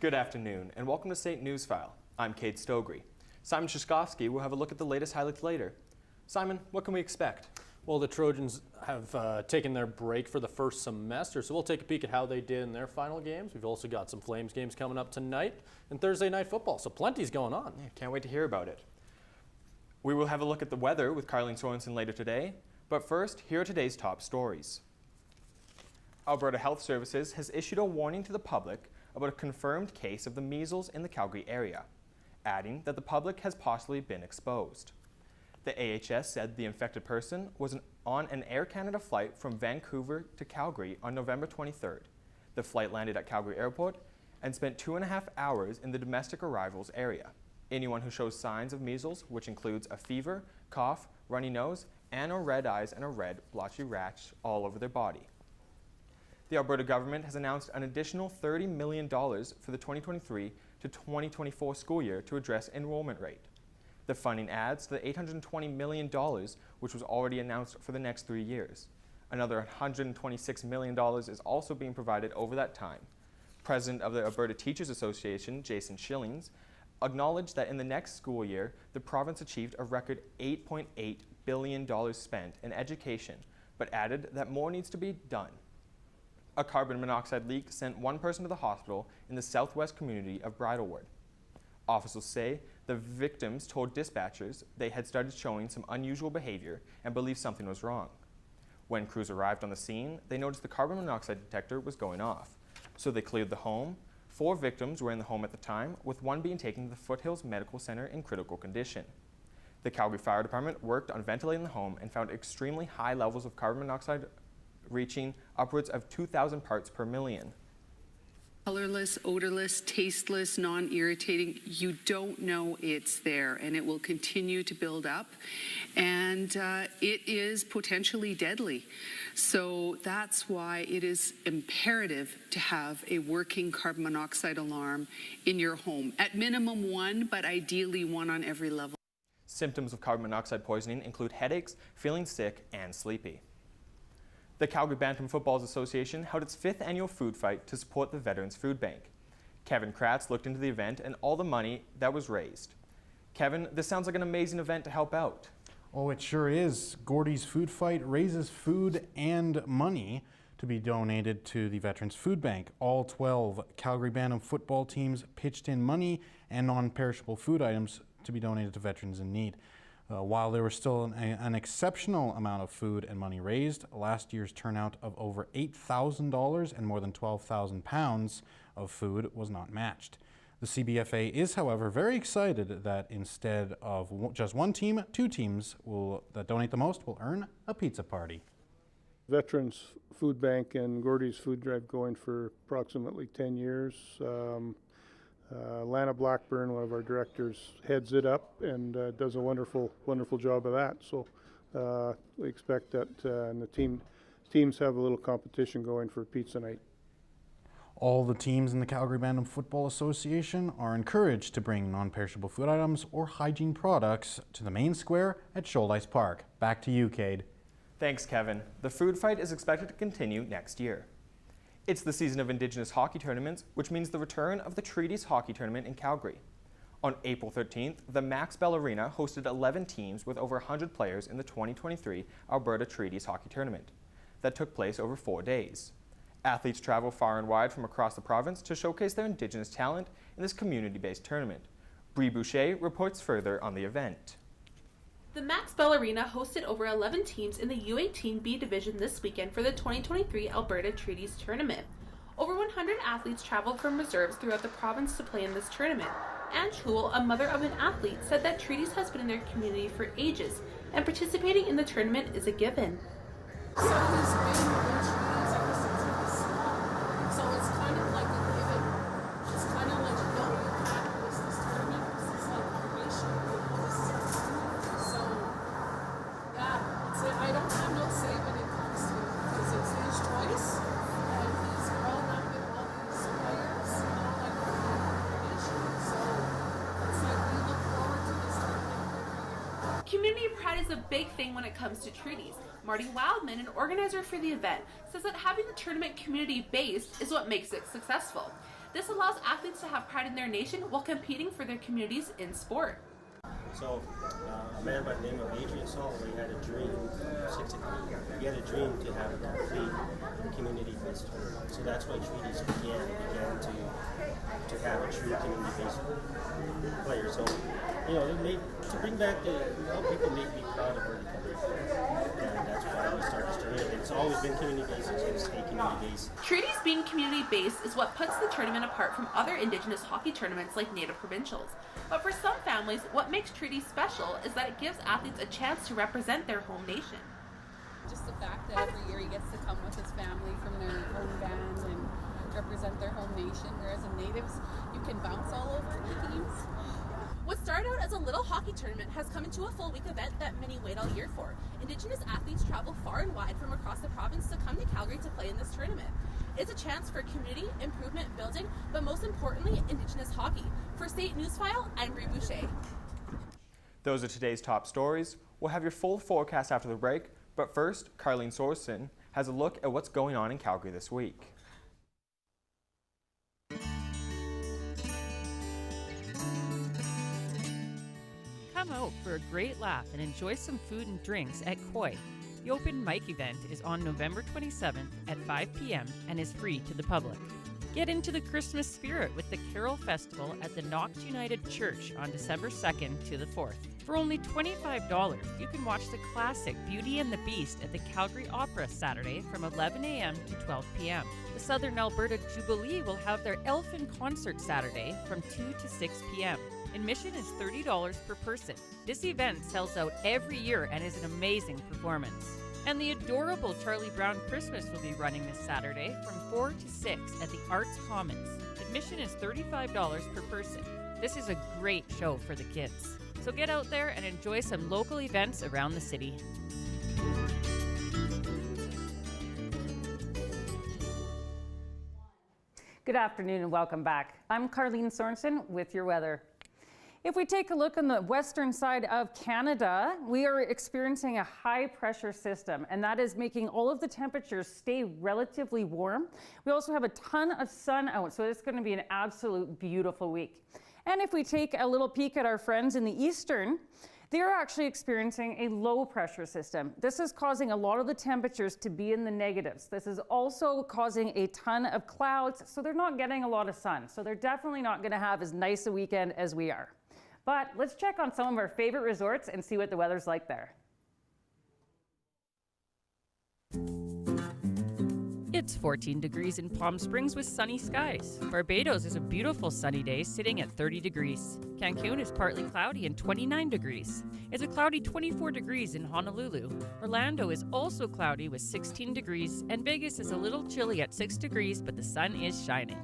Good afternoon, and welcome to SAIT Newsfile. I'm Kate Stogre. Simon Shishkovsky will have a look at the latest highlights later. Simon, what can we expect? Well, the Trojans have taken their break for the first semester, so we'll take a peek at how they did in their final games. We've also got some Flames games coming up tonight and Thursday night football, so plenty's going on. Yeah, can't wait to hear about it. We will have a look at the weather with Carleen Sorensen later today, but first, here are today's top stories. Alberta Health Services has issued a warning to the public about a confirmed case of the measles in the Calgary area, adding that the public has possibly been exposed. The AHS said the infected person was on an Air Canada flight from Vancouver to Calgary on November 23rd. The flight landed at Calgary Airport and spent 2.5 hours in the domestic arrivals area. Anyone who shows signs of measles, which includes a fever, cough, runny nose, and/or red eyes and a red, blotchy rash all over their body. The Alberta government has announced an additional $30 million for the 2023 to 2024 school year to address enrollment rate. The funding adds to the $820 million, which was already announced for the next 3 years. Another $126 million is also being provided over that time. President of the Alberta Teachers Association, Jason Schillings, acknowledged that in the next school year, the province achieved a record $8.8 billion spent in education, but added that more needs to be done. A carbon monoxide leak sent one person to the hospital in the southwest community of Bridlewood. Officials say the victims told dispatchers they had started showing some unusual behavior and believed something was wrong. When crews arrived on the scene, they noticed the carbon monoxide detector was going off. So they cleared the home. 4 victims were in the home at the time, with one being taken to the Foothills Medical Center in critical condition. The Calgary Fire Department worked on ventilating the home and found extremely high levels of carbon monoxide reaching upwards of 2,000 parts per million. Colorless, odorless, tasteless, non-irritating. You don't know it's there, and it will continue to build up, and it is potentially deadly. So that's why it is imperative to have a working carbon monoxide alarm in your home. At minimum 1, but ideally 1 on every level. Symptoms of carbon monoxide poisoning include headaches, feeling sick, and sleepy. The Calgary Bantam Football Association held its 5th annual food fight to support the Veterans Food Bank. Kevin Kratz looked into the event and all the money that was raised. Kevin, this sounds like an amazing event to help out. Oh, it sure is. Gordy's Food Fight raises food and money to be donated to the Veterans Food Bank. All 12 Calgary Bantam football teams pitched in money and non-perishable food items to be donated to veterans in need. While there was still an exceptional amount of food and money raised, last year's turnout of over $8,000 and more than 12,000 pounds of food was not matched. The CBFA is, however, very excited that instead of just one team, 2 teams that donate the most will earn a pizza party. Veterans Food Bank and Gordy's Food Drive going for approximately 10 years. Lana Blackburn, one of our directors, heads it up and does a wonderful job of that. So we expect that and the teams have a little competition going for pizza night. All the teams in the Calgary Bantam Football Association are encouraged to bring non-perishable food items or hygiene products to the main square at Shoaldice Park. Back to you, Cade. Thanks, Kevin. The food fight is expected to continue next year. It's the season of Indigenous hockey tournaments, which means the return of the Treaties Hockey Tournament in Calgary. On April 13th, the Max Bell Arena hosted 11 teams with over 100 players in the 2023 Alberta Treaties Hockey Tournament that took place over 4 days. Athletes travel far and wide from across the province to showcase their Indigenous talent in this community-based tournament. Bree Boucher reports further on the event. The Max Bell Arena hosted over 11 teams in the U18B division this weekend for the 2023 Alberta Treaties Tournament. Over 100 athletes traveled from reserves throughout the province to play in this tournament. Anne Chul, a mother of an athlete, said that Treaties has been in their community for ages, and participating in the tournament is a given. So he's been in Treaties ever since he was small. So it's kind of like a given. It's kind of like, no, you can't miss this tournament. This is like a nation. This is our tournament. So, yeah, I don't have no say when it comes to it because it's his choice. And he's grown up with all these players, like our nation. So it's like we look forward to this tournament every year. Community pride is a big thing when it comes to treaties. Marty Wildman, an organizer for the event, says that having the tournament community-based is what makes it successful. This allows athletes to have pride in their nation while competing for their communities in sport. So, a man by the name of Adrian Soloway had a dream, he had a dream to have a complete community-based tournament. So that's why Treaties began to have a true community-based player. So, to bring back help people be proud of where they come from. And that's why we started this tournament. It's always been community-based, it's going to stay community-based. Treaties being community-based is what puts the tournament apart from other Indigenous hockey tournaments like Native Provincials. But for some families, what makes Treaties special is that it gives athletes a chance to represent their home nation. Just the fact that every year he gets to come with his family from their own band and represent their home nation, whereas in Natives, you can bounce all over the teams. What started out as a little hockey tournament has come into a full-week event that many wait all year for. Indigenous athletes travel far and wide from across the province to come to Calgary to play in this tournament. It's a chance for community improvement building, but most importantly, Indigenous hockey. For SAIT Newsfile, I'm Brie Boucher. Those are today's top stories. We'll have your full forecast after the break, but first, Carlene Sorensen has a look at what's going on in Calgary this week. Come out for a great laugh and enjoy some food and drinks at Koi. The open mic event is on November 27th at 5 p.m. and is free to the public. Get into the Christmas spirit with the Carol Festival at the Knox United Church on December 2nd to the 4th. For only $25, you can watch the classic Beauty and the Beast at the Calgary Opera Saturday from 11 a.m. to 12 p.m. The Southern Alberta Jubilee will have their Elfin concert Saturday from 2 to 6 p.m. Admission is $30 per person. This event sells out every year and is an amazing performance. And the adorable Charlie Brown Christmas will be running this Saturday from 4 to 6 at the Arts Commons. Admission is $35 per person. This is a great show for the kids. So get out there and enjoy some local events around the city. Good afternoon and welcome back. I'm Carlene Sorensen with your weather. If we take a look on the western side of Canada, we are experiencing a high pressure system, and that is making all of the temperatures stay relatively warm. We also have a ton of sun out, so it's going to be an absolute beautiful week. And if we take a little peek at our friends in the eastern, they're actually experiencing a low pressure system. This is causing a lot of the temperatures to be in the negatives. This is also causing a ton of clouds, so they're not getting a lot of sun. So they're definitely not going to have as nice a weekend as we are. But let's check on some of our favorite resorts and see what the weather's like there. It's 14 degrees in Palm Springs with sunny skies. Barbados is a beautiful sunny day sitting at 30 degrees. Cancun is partly cloudy and 29 degrees. It's a cloudy 24 degrees in Honolulu. Orlando is also cloudy with 16 degrees, and Vegas is a little chilly at 6 degrees, but the sun is shining.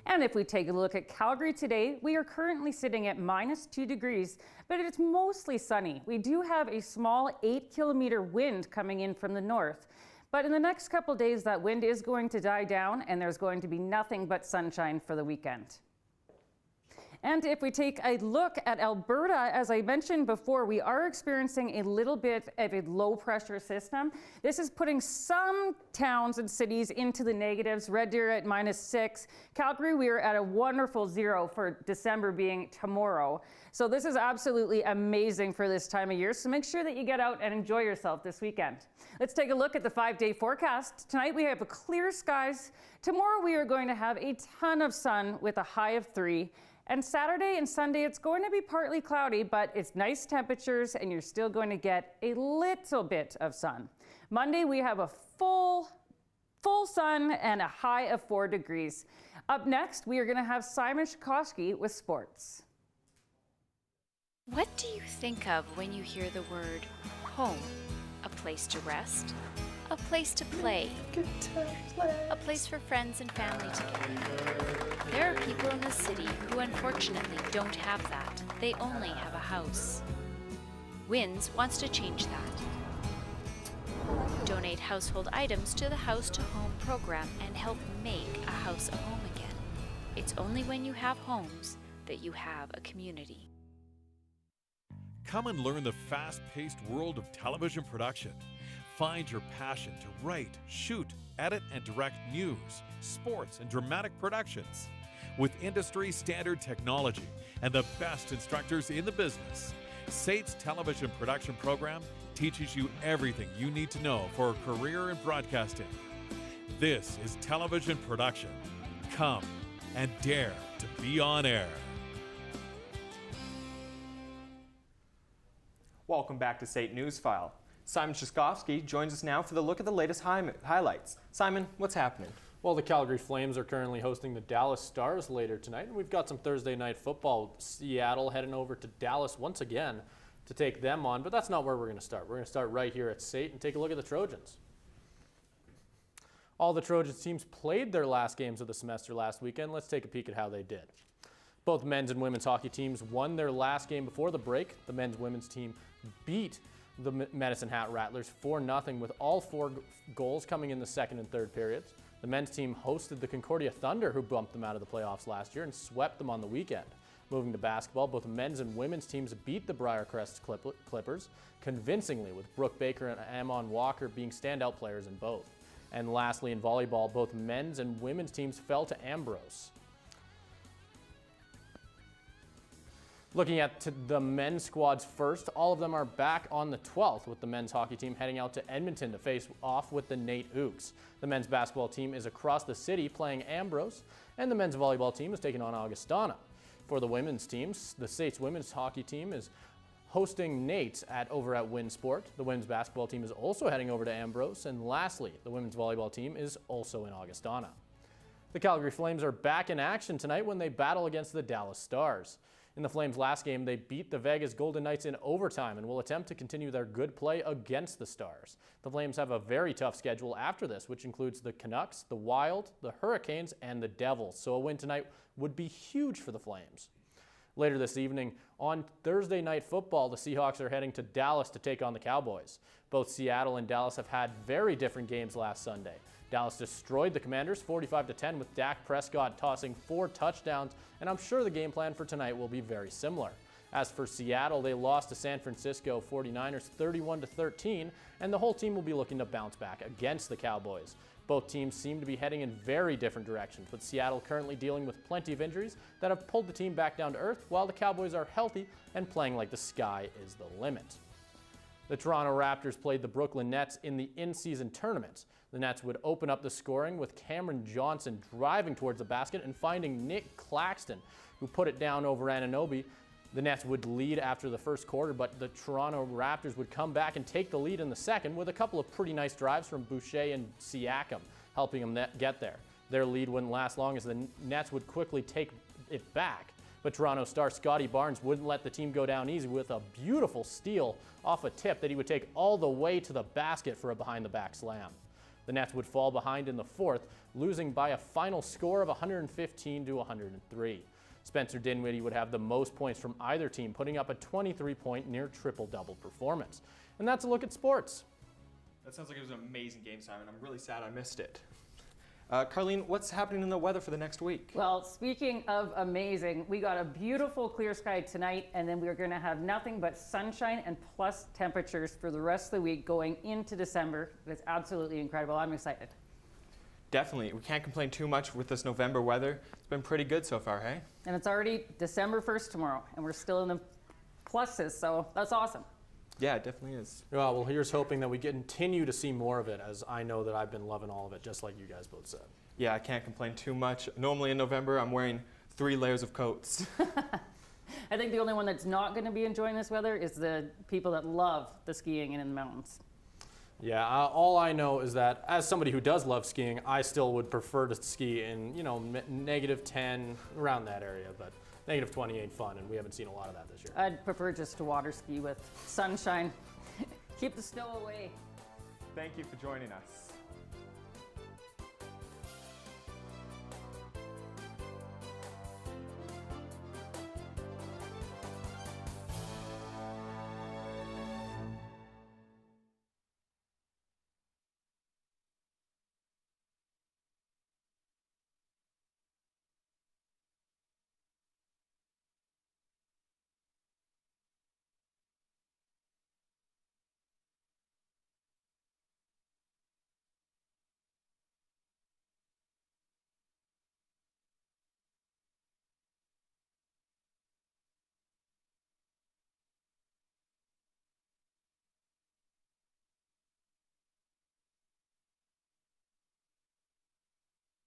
And if we take a look at Calgary today, we are currently sitting at -2 degrees, but it's mostly sunny. We do have a small 8-kilometer wind coming in from the north. But in the next couple days, that wind is going to die down and there's going to be nothing but sunshine for the weekend. And if we take a look at Alberta, as I mentioned before, we are experiencing a little bit of a low pressure system. This is putting some towns and cities into the negatives. Red Deer at -6. Calgary, we are at a wonderful 0 for December being tomorrow. So this is absolutely amazing for this time of year. So make sure that you get out and enjoy yourself this weekend. Let's take a look at the 5-day forecast. Tonight we have clear skies. Tomorrow we are going to have a ton of sun with a high of 3. And Saturday and Sunday, it's going to be partly cloudy, but it's nice temperatures and you're still going to get a little bit of sun. Monday, we have a full sun and a high of 4 degrees. Up next, we are going to have Simon Shikoski with sports. What do you think of when you hear the word home? A place to rest? A place to play? A place for friends and family to gather. There are people in the city who unfortunately don't have that. They only have a house. WINS wants to change that. Donate household items to the House to Home program and help make a house a home again. It's only when you have homes that you have a community. Come and learn the fast-paced world of television production. Find your passion to write, shoot, edit, and direct news, sports, and dramatic productions. With industry standard technology and the best instructors in the business, SAIT's television production program teaches you everything you need to know for a career in broadcasting. This is television production. Come and dare to be on air. Welcome back to SAIT Newsfile. Simon Shaskovsky joins us now for the look at the latest highlights. Simon, what's happening? Well, the Calgary Flames are currently hosting the Dallas Stars later tonight, and we've got some Thursday night football. Seattle heading over to Dallas once again to take them on, but that's not where we're going to start. We're going to start right here at SAIT and take a look at the Trojans. All the Trojans teams played their last games of the semester last weekend. Let's take a peek at how they did. Both men's and women's hockey teams won their last game before the break. The men's women's team beat the Medicine Hat Rattlers 4-0 with all 4 goals coming in the second and third periods. The men's team hosted the Concordia Thunder, who bumped them out of the playoffs last year and swept them on the weekend. Moving to basketball, both men's and women's teams beat the Briarcrest Clippers convincingly, with Brooke Baker and Amon Walker being standout players in both. And lastly, in volleyball, both men's and women's teams fell to Ambrose. Looking at the men's squads first, all of them are back on the 12th, with the men's hockey team heading out to Edmonton to face off with the Nate Ooks. The men's basketball team is across the city playing Ambrose, and the men's volleyball team is taking on Augustana. For the women's teams, the SAIT's women's hockey team is hosting Nate over at Winsport. The women's basketball team is also heading over to Ambrose, and lastly, the women's volleyball team is also in Augustana. The Calgary Flames are back in action tonight when they battle against the Dallas Stars. In the Flames' last game, they beat the Vegas Golden Knights in overtime and will attempt to continue their good play against the Stars. The Flames have a very tough schedule after this, which includes the Canucks, the Wild, the Hurricanes, and the Devils, so a win tonight would be huge for the Flames. Later this evening, on Thursday Night Football, the Seahawks are heading to Dallas to take on the Cowboys. Both Seattle and Dallas have had very different games last Sunday. Dallas destroyed the Commanders 45-10 with Dak Prescott tossing 4 touchdowns, and I'm sure the game plan for tonight will be very similar. As for Seattle, they lost to San Francisco 49ers 31-13, and the whole team will be looking to bounce back against the Cowboys. Both teams seem to be heading in very different directions, with Seattle currently dealing with plenty of injuries that have pulled the team back down to earth, while the Cowboys are healthy and playing like the sky is the limit. The Toronto Raptors played the Brooklyn Nets in the in-season tournament. The Nets would open up the scoring with Cameron Johnson driving towards the basket and finding Nick Claxton, who put it down over Anunoby. The Nets would lead after the first quarter, but the Toronto Raptors would come back and take the lead in the second with a couple of pretty nice drives from Boucher and Siakam, helping them get there. Their lead wouldn't last long as the Nets would quickly take it back. But Toronto star Scotty Barnes wouldn't let the team go down easy with a beautiful steal off a tip that he would take all the way to the basket for a behind-the-back slam. The Nets would fall behind in the fourth, losing by a final score of 115-103. Spencer Dinwiddie would have the most points from either team, putting up a 23-point near triple-double performance. And that's a look at sports. That sounds like it was an amazing game, Simon. I'm really sad I missed it. Carlene, what's happening in the weather for the next week? Well, speaking of amazing, we got a beautiful clear sky tonight, and then we're going to have nothing but sunshine and plus temperatures for the rest of the week going into December. It's absolutely incredible. I'm excited. Definitely. We can't complain too much with this November weather. It's been pretty good so far, hey? And it's already December 1st tomorrow, and we're still in the pluses, so that's awesome. Yeah, it definitely is. Well, here's hoping that we continue to see more of it, as I know that I've been loving all of it, just like you guys both said. Yeah, I can't complain too much. Normally in November, I'm wearing 3 layers of coats. I think the only one that's not going to be enjoying this weather is the people that love the skiing and in the mountains. Yeah, all I know is that as somebody who does love skiing, I still would prefer to ski in, -10, around that area, but -20 ain't fun, and we haven't seen a lot of that this year. I'd prefer just to water ski with sunshine. Keep the snow away. Thank you for joining us.